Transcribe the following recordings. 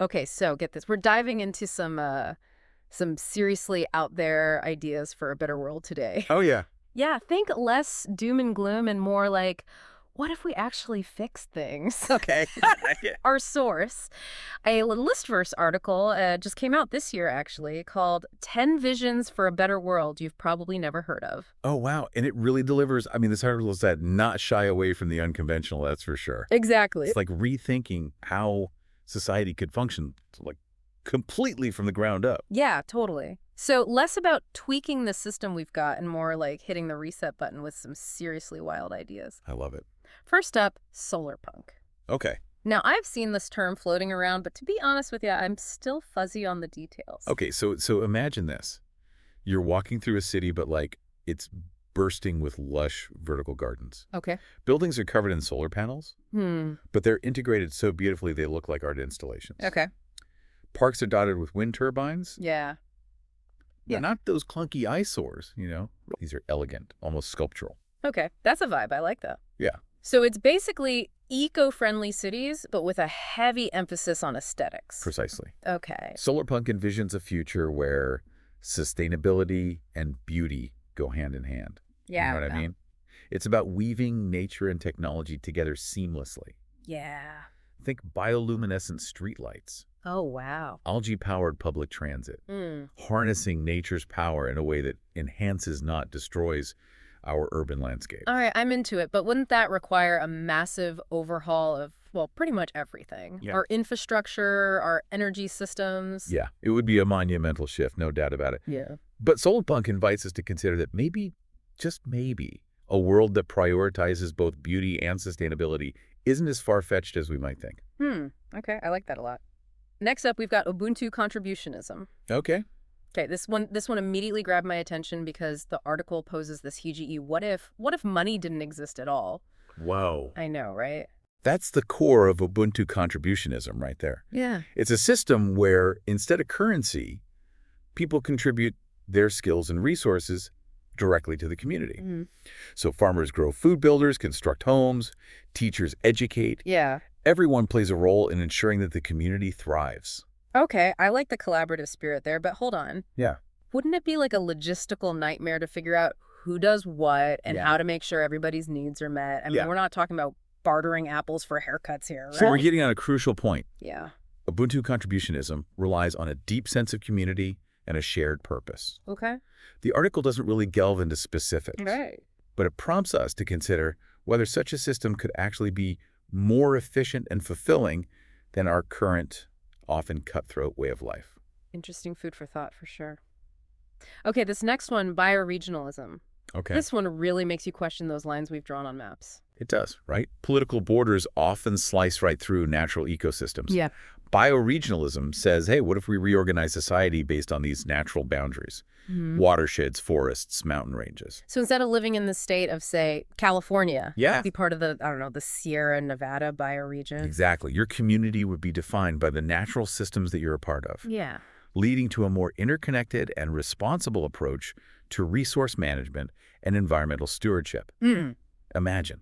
Okay, so get this. We're diving into some seriously out there ideas for a better world today. Oh, yeah. Yeah, think less doom and gloom and more like, what if we actually fix things? Okay. Yeah. Our source, a Listverse article just came out this year, actually, called 10 Visions for a Better World You've Probably Never Heard of. Oh, wow. And it really delivers. I mean, this article said not shy away from the unconventional, that's for sure. Exactly. It's like rethinking how society could function, like completely from the ground up. Yeah, totally. So less about tweaking the system we've got and more like hitting the reset button with some seriously wild ideas. I love it. First up, solar punk. Okay. Now, I've seen this term floating around, but to be honest with you, I'm still fuzzy on the details. Okay. So imagine this. You're walking through a city, but like it's bursting with lush vertical gardens. Okay. Buildings are covered in solar panels, Hmm. but they're integrated so beautifully they look like art installations. Okay. Parks are dotted with wind turbines. Yeah. They're Yeah. not those clunky eyesores, These are elegant, almost sculptural. Okay. That's a vibe. I like that. Yeah, So it's basically eco-friendly cities, but with a heavy emphasis on aesthetics. precisely. Okay. Solarpunk envisions a future where sustainability and beauty go hand in hand. Yeah. You know what I mean? It's about weaving nature and technology together seamlessly. Yeah. Think bioluminescent streetlights, Oh, wow. algae-powered public transit, Hmm. harnessing nature's power in a way that enhances, not destroys, our urban landscape. All right, I'm into it, but wouldn't that require a massive overhaul of, well, pretty much everything? Yeah. Our infrastructure, our energy systems? Yeah, it would be a monumental shift, no doubt about it. Yeah. But Solarpunk invites us to consider that maybe, just maybe, a world that prioritizes both beauty and sustainability isn't as far-fetched as we might think. Okay, I like that a lot. Next up, we've got Ubuntu contributionism. Okay. Okay, this one immediately grabbed my attention because the article poses this huge what if money didn't exist at all? Whoa. I know, right? That's the core of Ubuntu contributionism right there. Yeah. It's a system where, instead of currency, people contribute their skills and resources directly to the community. So farmers grow food builders, construct homes, teachers educate. Yeah. Everyone plays a role in ensuring that the community thrives. Okay, I like the collaborative spirit there, but hold on. Yeah. Wouldn't it be like a logistical nightmare to figure out who does what and Yeah. how to make sure everybody's needs are met? I mean, Yeah. we're not talking about bartering apples for haircuts here, right? So we're getting on a crucial point. Yeah. Ubuntu contributionism relies on a deep sense of community and a shared purpose. Okay. The article doesn't really delve into specifics, Right. but it prompts us to consider whether such a system could actually be more efficient and fulfilling than our current, often cutthroat way of life. Interesting food for thought for sure. Okay, this next one, bioregionalism. Okay. This one really makes you question those lines we've drawn on maps. It does, right? Political borders often slice right through natural ecosystems. Yeah. Bioregionalism says, hey, what if we reorganize society based on these natural boundaries? Watersheds, forests, mountain ranges. So instead of living in the state of, say, California, Yeah. be part of the, I don't know, the Sierra Nevada bioregion. Exactly. Your community would be defined by the natural systems that you're a part of, Yeah. leading to a more interconnected and responsible approach to resource management and environmental stewardship. Imagine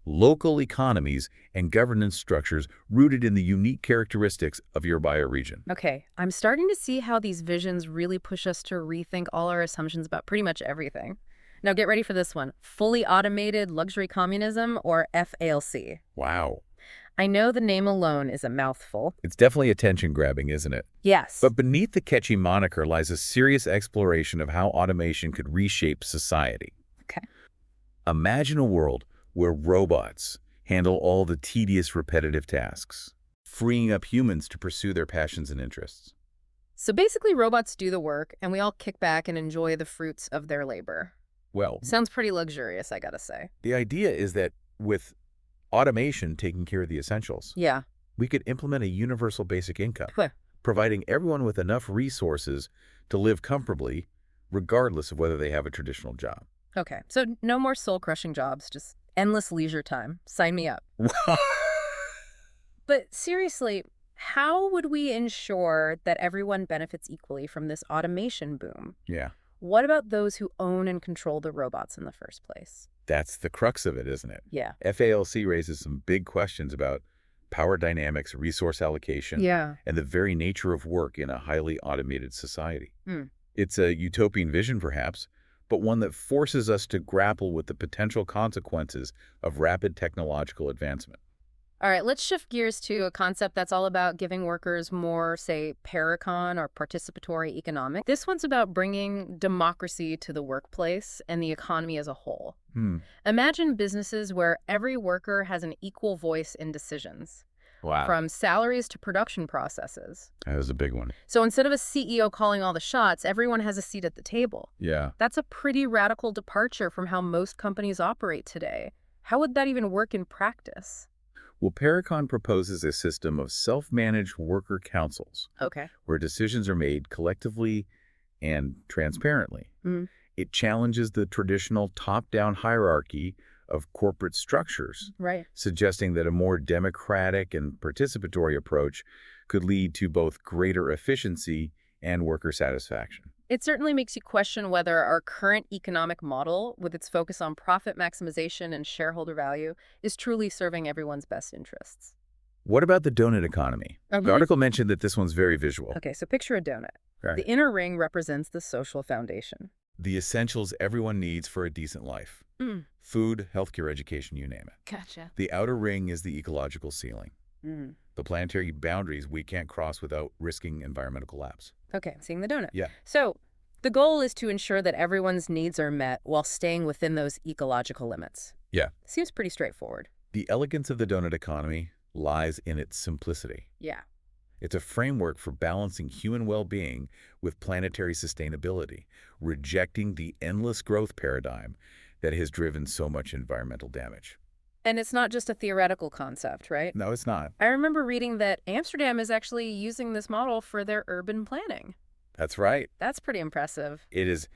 local economies and governance structures rooted in the unique characteristics of your bioregion. Okay, I'm starting to see how these visions really push us to rethink all our assumptions about pretty much everything. Now get ready for this one. Fully automated luxury communism, or FALC. Wow. I know the name alone is a mouthful. It's definitely attention-grabbing, isn't it? Yes. But beneath the catchy moniker lies a serious exploration of how automation could reshape society. Okay. Imagine a world where robots handle all the tedious, repetitive tasks, freeing up humans to pursue their passions and interests. So basically robots do the work and we all kick back and enjoy the fruits of their labor. Well, Sounds pretty luxurious, I gotta say. the idea is that with automation taking care of the essentials, Yeah. we could implement a universal basic income, Huh. providing everyone with enough resources to live comfortably, regardless of whether they have a traditional job. Okay, so no more soul-crushing jobs, just endless leisure time. Sign me up. But seriously, how would we ensure that everyone benefits equally from this automation boom? Yeah, What about those who own and control the robots in the first place? that's the crux of it, isn't it? Yeah. FALC raises some big questions about power dynamics, resource allocation, Yeah. and the very nature of work in a highly automated society. Hmm. It's a utopian vision, perhaps, but one that forces us to grapple with the potential consequences of rapid technological advancement. All right, let's shift gears to a concept that's all about giving workers more, say, paracon or participatory economics. This one's about bringing democracy to the workplace and the economy as a whole. Imagine businesses where every worker has an equal voice in decisions, Wow. from salaries to production processes. That was a big one. So instead of a CEO calling all the shots, everyone has a seat at the table. Yeah. That's a pretty radical departure from how most companies operate today. How would that even work in practice? Well, Paracon proposes a system of self-managed worker councils Okay. where decisions are made collectively and transparently. Mhm. It challenges the traditional top-down hierarchy of corporate structures, Right. suggesting that a more democratic and participatory approach could lead to both greater efficiency and worker satisfaction. It certainly makes you question whether our current economic model, with its focus on profit maximization and shareholder value, is truly serving everyone's best interests. What about the donut economy? Okay. The article mentioned that this one's very visual. Okay, so picture a donut. Right. The inner ring represents the social foundation. The essentials everyone needs for a decent life. Mm. Food, healthcare, education, you name it. Gotcha. The outer ring is the ecological ceiling, Mm. the planetary boundaries we can't cross without risking environmental collapse. Okay, seeing the donut. Yeah. So the goal is to ensure that everyone's needs are met while staying within those ecological limits. Yeah. Seems pretty straightforward. The elegance of the donut economy lies in its simplicity. Yeah. It's a framework for balancing human well-being with planetary sustainability, rejecting the endless growth paradigm that has driven so much environmental damage. And it's not just a theoretical concept, right? No, it's not. I remember reading that Amsterdam is actually using this model for their urban planning. That's right. That's pretty impressive. It is.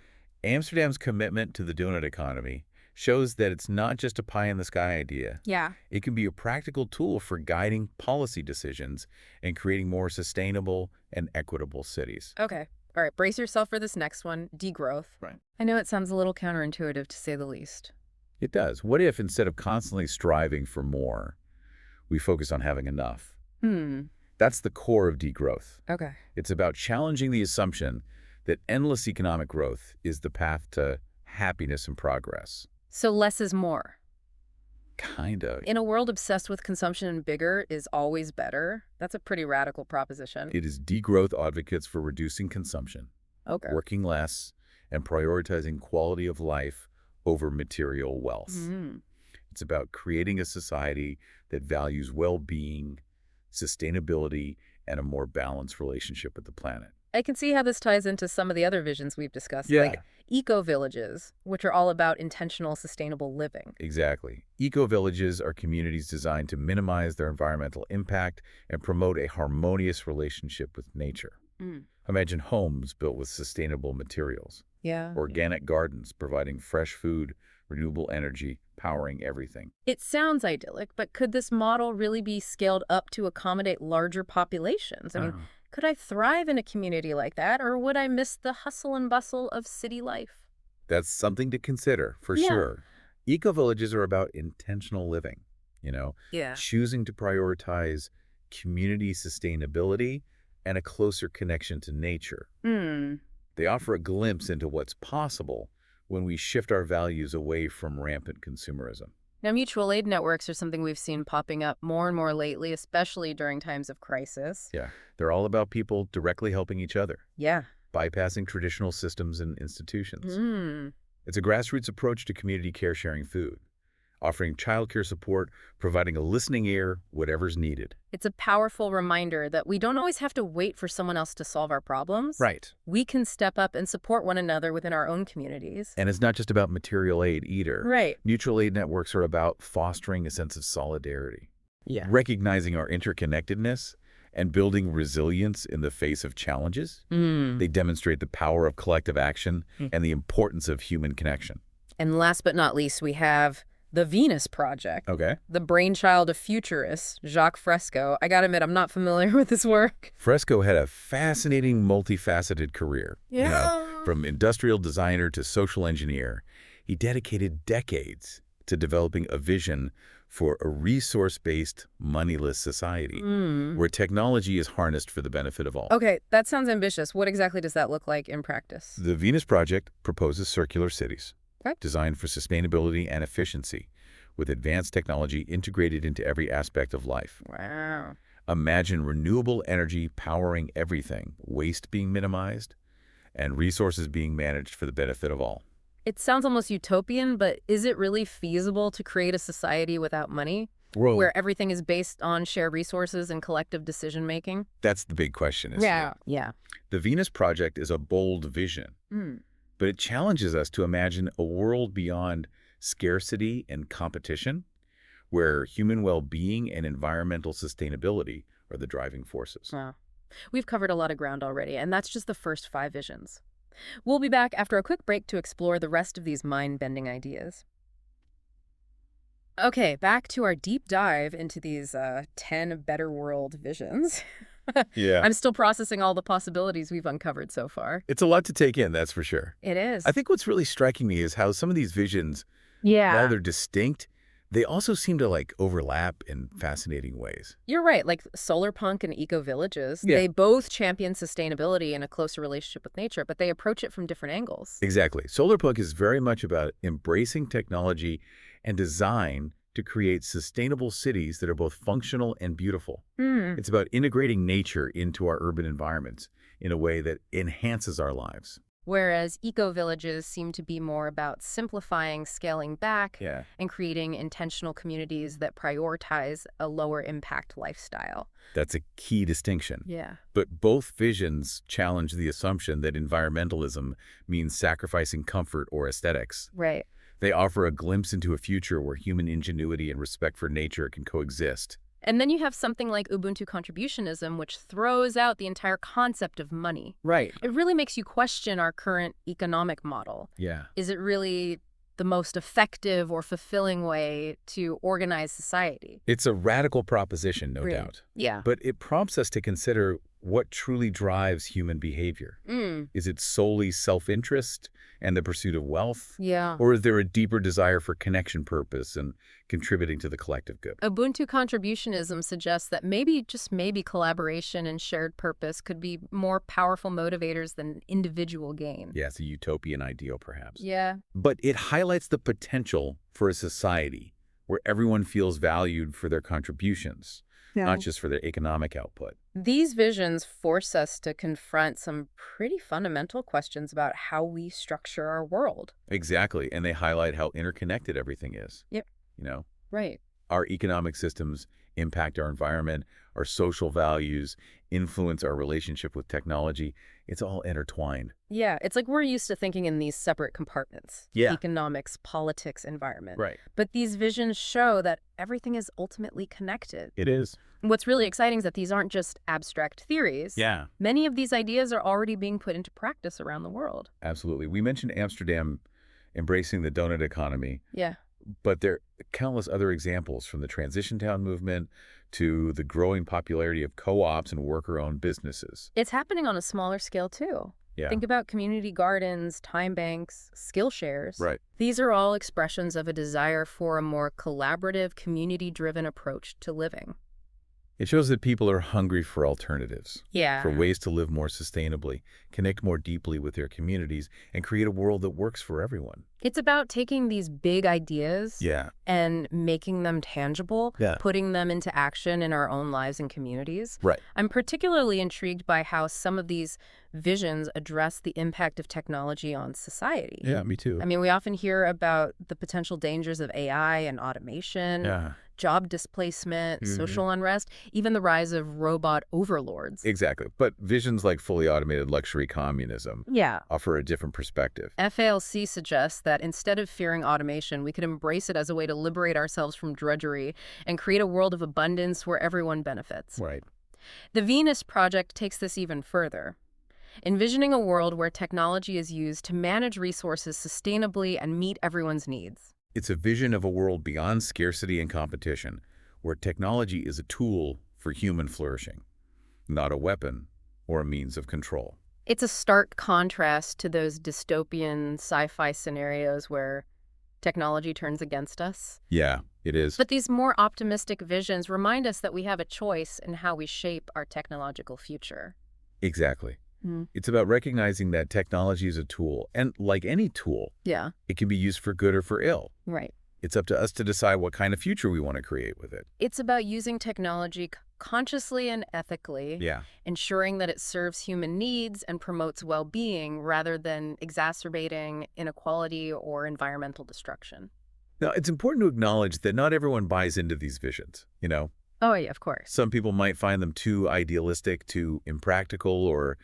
Amsterdam's commitment to the donut economy shows that it's not just a pie-in-the-sky idea. Yeah. It can be a practical tool for guiding policy decisions and creating more sustainable and equitable cities. Okay. All right, brace yourself for this next one, degrowth. Right. I know it sounds a little counterintuitive to say the least. It does. What if, instead of constantly striving for more, we focus on having enough? That's the core of degrowth. Okay. It's about challenging the assumption that endless economic growth is the path to happiness and progress. So less is more. Kind of. In a world obsessed with consumption and bigger is always better, that's a pretty radical proposition. It is degrowth advocates for reducing consumption, Okay. working less, and prioritizing quality of life over material wealth. Mm. It's about creating a society that values well-being, sustainability, and a more balanced relationship with the planet. I can see how this ties into some of the other visions we've discussed, Yeah. like eco-villages, which are all about intentional, sustainable living. Exactly. Eco-villages are communities designed to minimize their environmental impact and promote a harmonious relationship with nature. Mm. Imagine homes built with sustainable materials, Yeah. organic gardens providing fresh food, renewable energy, powering everything. It sounds idyllic, but could this model really be scaled up to accommodate larger populations? I mean, could I thrive in a community like that, or would I miss the hustle and bustle of city life? That's something to consider, for Yeah. sure. Eco-villages are about intentional living, Yeah. choosing to prioritize community sustainability and a closer connection to nature. They offer a glimpse into what's possible when we shift our values away from rampant consumerism. Now, mutual aid networks are something we've seen popping up more and more lately, especially during times of crisis. Yeah, they're all about people directly helping each other, Yeah. bypassing traditional systems and institutions. It's a grassroots approach to community care sharing food, offering childcare support, providing a listening ear, whatever's needed. It's a powerful reminder that we don't always have to wait for someone else to solve our problems. Right. We can step up and support one another within our own communities. And it's not just about material aid either. Right. Mutual aid networks are about fostering a sense of solidarity, Yeah. recognizing our interconnectedness, and building resilience in the face of challenges. They demonstrate the power of collective action and the importance of human connection. And last but not least, we have the Venus Project, Okay. the brainchild of futurist Jacques Fresco. I gotta admit, I'm not familiar with his work. Fresco had a fascinating, multifaceted career. From industrial designer to social engineer, he dedicated decades to developing a vision for a resource-based, moneyless society where technology is harnessed for the benefit of all. Okay, that sounds ambitious. What exactly does that look like in practice? The Venus Project proposes circular cities Okay. designed for sustainability and efficiency, with advanced technology integrated into every aspect of life. Wow. Imagine renewable energy powering everything, waste being minimized, and resources being managed for the benefit of all. It sounds almost utopian, but is it really feasible to create a society without money, Well, where everything is based on shared resources and collective decision-making? that's the big question, isn't it? Yeah. The Venus Project is a bold vision, but it challenges us to imagine a world beyond scarcity and competition, where human well-being and environmental sustainability are the driving forces. Wow. We've covered a lot of ground already, and that's just the first 5 visions. We'll be back after a quick break to explore the rest of these mind-bending ideas. Okay, back to our deep dive into these 10 better world visions. Yeah. I'm still processing all the possibilities we've uncovered so far. It's a lot to take in, that's for sure. It is. I think what's really striking me is how some of these visions, Yeah. while they're distinct, they also seem to overlap in fascinating ways. You're right, like solar punk and eco villages, Yeah. they both champion sustainability and a closer relationship with nature, but they approach it from different angles. Exactly. Solarpunk is very much about embracing technology and design to create sustainable cities that are both functional and beautiful. It's about integrating nature into our urban environments in a way that enhances our lives. Whereas eco-villages seem to be more about simplifying, scaling back, Yeah. and creating intentional communities that prioritize a lower impact lifestyle. That's a key distinction. Yeah. But both visions challenge the assumption that environmentalism means sacrificing comfort or aesthetics. Right. They offer a glimpse into a future where human ingenuity and respect for nature can coexist. And then you have something like Ubuntu contributionism, which throws out the entire concept of money. Right. It really makes you question our current economic model. Yeah. Is it really the most effective or fulfilling way to organize society? It's a radical proposition, no Really? doubt. Yeah. But it prompts us to consider what truly drives human behavior. Is it solely self-interest and the pursuit of wealth? Yeah. Or is there a deeper desire for connection purpose and contributing to the collective good? Ubuntu contributionism suggests that maybe, just maybe, collaboration and shared purpose could be more powerful motivators than individual gain. Yeah, it's a utopian ideal, perhaps. Yeah. But it highlights the potential for a society where everyone feels valued for their contributions, not just for their economic output. These visions force us to confront some pretty fundamental questions about how we structure our world. Exactly, and they highlight how interconnected everything is. Yep. You know, Right. our economic systems impact our environment, our social values, influence our relationship with technology. It's all intertwined. Yeah, it's like we're used to thinking in these separate compartments. Yeah. Economics, politics, environment. Right. But these visions show that everything is ultimately connected. It is. What's really exciting is that these aren't just abstract theories. Yeah, Many of these ideas are already being put into practice around the world. absolutely. We mentioned Amsterdam embracing the donut economy, Yeah. but there are countless other examples, from the transition town movement to the growing popularity of co-ops and worker-owned businesses. It's happening on a smaller scale, too. Yeah. Think about community gardens, time banks, skill shares. Right. These are all expressions of a desire for a more collaborative, community-driven approach to living. It shows that people are hungry for alternatives, Yeah. for ways to live more sustainably, connect more deeply with their communities, and create a world that works for everyone. It's about taking these big ideas Yeah. and making them tangible, Yeah. putting them into action in our own lives and communities. Right. I'm particularly intrigued by how some of these visions address the impact of technology on society. Yeah, me too. I mean, we often hear about the potential dangers of AI and automation, Yeah, job displacement, Mhm. social unrest, even the rise of robot overlords. exactly. But visions like fully automated luxury communism Yeah. offer a different perspective. FALC suggests that instead of fearing automation, we could embrace it as a way to liberate ourselves from drudgery and create a world of abundance where everyone benefits. Right. The Venus Project takes this even further, envisioning a world where technology is used to manage resources sustainably and meet everyone's needs. It's a vision of a world beyond scarcity and competition, where technology is a tool for human flourishing, not a weapon or a means of control. It's a stark contrast to those dystopian sci-fi scenarios where technology turns against us. Yeah, It is. But these more optimistic visions remind us that we have a choice in how we shape our technological future. Exactly. Mm. It's about recognizing that technology is a tool, and like any tool, Yeah, it can be used for good or for ill. right. It's up to us to decide what kind of future we want to create with it. It's about using technology consciously and ethically, Yeah. ensuring that it serves human needs and promotes well-being rather than exacerbating inequality or environmental destruction. Now, it's important to acknowledge that not everyone buys into these visions. Oh, yeah, of course. Some people might find them too idealistic, too impractical, or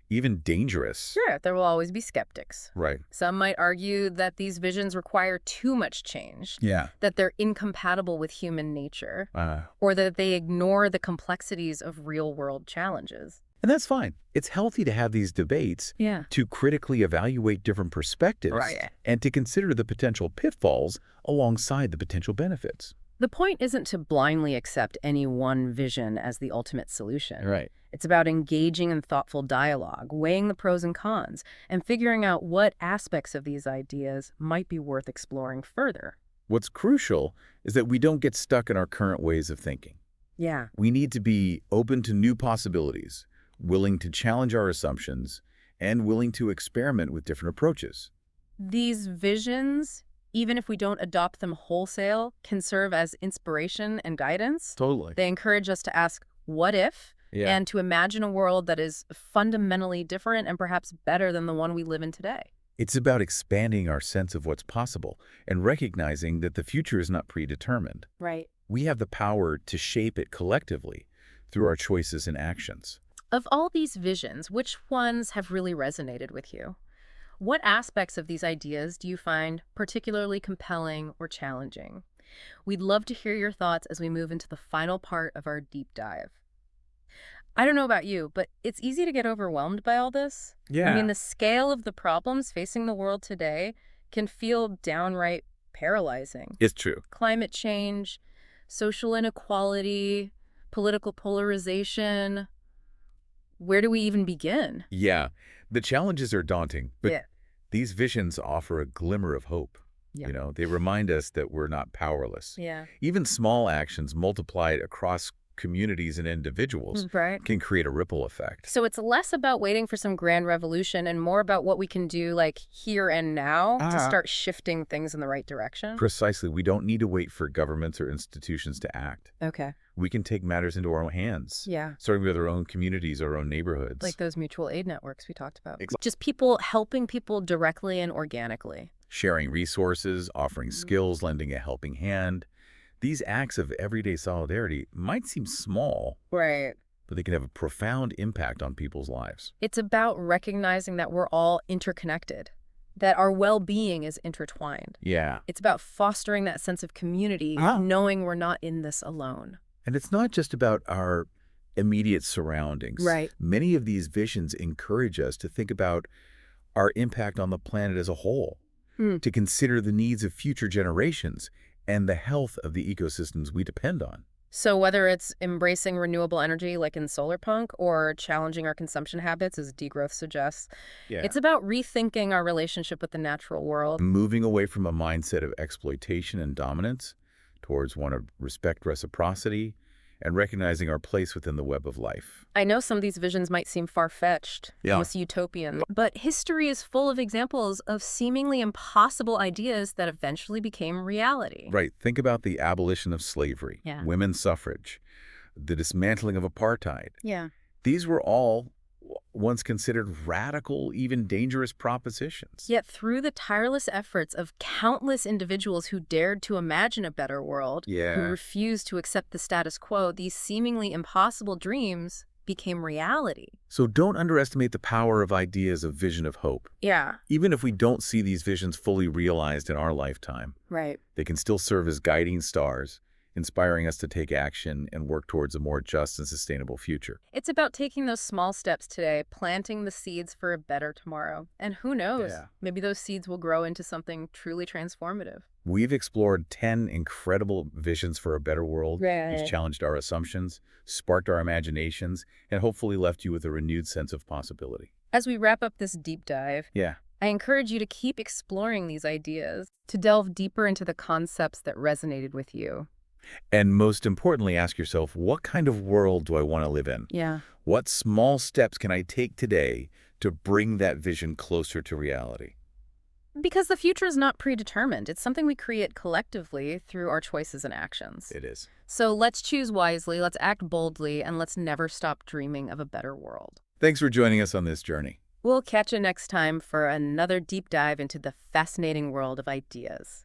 even dangerous. Sure, there will always be skeptics. Right. Some might argue that these visions require too much change, Yeah. that they're incompatible with human nature, And or that they ignore the complexities of real-world challenges. that's fine. It's healthy to have these debates, Yeah. to critically evaluate different perspectives, Right. and to consider the potential pitfalls alongside the potential benefits. The point isn't to blindly accept any one vision as the ultimate solution. Right. It's about engaging in thoughtful dialogue, weighing the pros and cons, and figuring out what aspects of these ideas might be worth exploring further. What's crucial is that we don't get stuck in our current ways of thinking. Yeah. We need to be open to new possibilities, willing to challenge our assumptions, and willing to experiment with different approaches. These visions, even if we don't adopt them wholesale, can serve as inspiration and guidance. Totally. They encourage us to ask, what if? Yeah. And to imagine a world that is fundamentally different and perhaps better than the one we live in today. It's about expanding our sense of what's possible and recognizing that the future is not predetermined. Right. We have the power to shape it collectively through our choices and actions. Of all these visions, which ones have really resonated with you? What aspects of these ideas do you find particularly compelling or challenging? We'd love to hear your thoughts as we move into the final part of our deep dive. I don't know about you, but it's easy to get overwhelmed by all this. I mean, the scale of the problems facing the world today can feel downright paralyzing. It's true. Climate change, social inequality, political polarization. Where do we even begin? Yeah, the challenges are daunting, but Yeah. these visions offer a glimmer of hope. Yeah. They remind us that we're not powerless. Yeah. Even small actions multiplied across communities and individuals Right. can create a ripple effect. So it's less about waiting for some grand revolution and more about what we can do like here and now to start shifting things in the right direction. Precisely, we don't need to wait for governments or institutions to act. Okay. We can take matters into our own hands, Yeah. starting with our own communities, our own neighborhoods. Like those mutual aid networks we talked about. Exactly. Just people helping people directly and organically. Sharing resources, offering skills, lending a helping hand. These acts of everyday solidarity might seem small, Right. but they can have a profound impact on people's lives. It's about recognizing that we're all interconnected, that our well-being is intertwined. Yeah. It's about fostering that sense of community, knowing we're not in this alone. And it's not just about our immediate surroundings. Right. Many of these visions encourage us to think about our impact on the planet as a whole, to consider the needs of future generations and the health of the ecosystems we depend on. So whether it's embracing renewable energy like in Solarpunk or challenging our consumption habits as degrowth suggests, it's about rethinking our relationship with the natural world. Moving away from a mindset of exploitation and dominance towards one of respect, reciprocity, and recognizing our place within the web of life. I know some of these visions might seem far-fetched, almost utopian, but history is full of examples of seemingly impossible ideas that eventually became reality. Right. Think about the abolition of slavery, women's suffrage, the dismantling of apartheid. Yeah. These were all once considered radical, even dangerous propositions. Yet through the tireless efforts of countless individuals who dared to imagine a better world, who refused to accept the status quo, these seemingly impossible dreams became reality. So don't underestimate the power of ideas of vision of hope. Yeah. Even if we don't see these visions fully realized in our lifetime, Right. they can still serve as guiding stars, inspiring us to take action and work towards a more just and sustainable future. It's about taking those small steps today, planting the seeds for a better tomorrow. And who knows, maybe those seeds will grow into something truly transformative. We've explored 10 incredible visions for a better world. Right. We've challenged our assumptions, sparked our imaginations, and hopefully left you with a renewed sense of possibility. As we wrap up this deep dive, I encourage you to keep exploring these ideas, to delve deeper into the concepts that resonated with you. And most importantly, ask yourself, what kind of world do I want to live in? Yeah. What small steps can I take today to bring that vision closer to reality? Because the future is not predetermined. It's something we create collectively through our choices and actions. It is. So let's choose wisely, let's act boldly, and let's never stop dreaming of a better world. Thanks for joining us on this journey. We'll catch you next time for another deep dive into the fascinating world of ideas.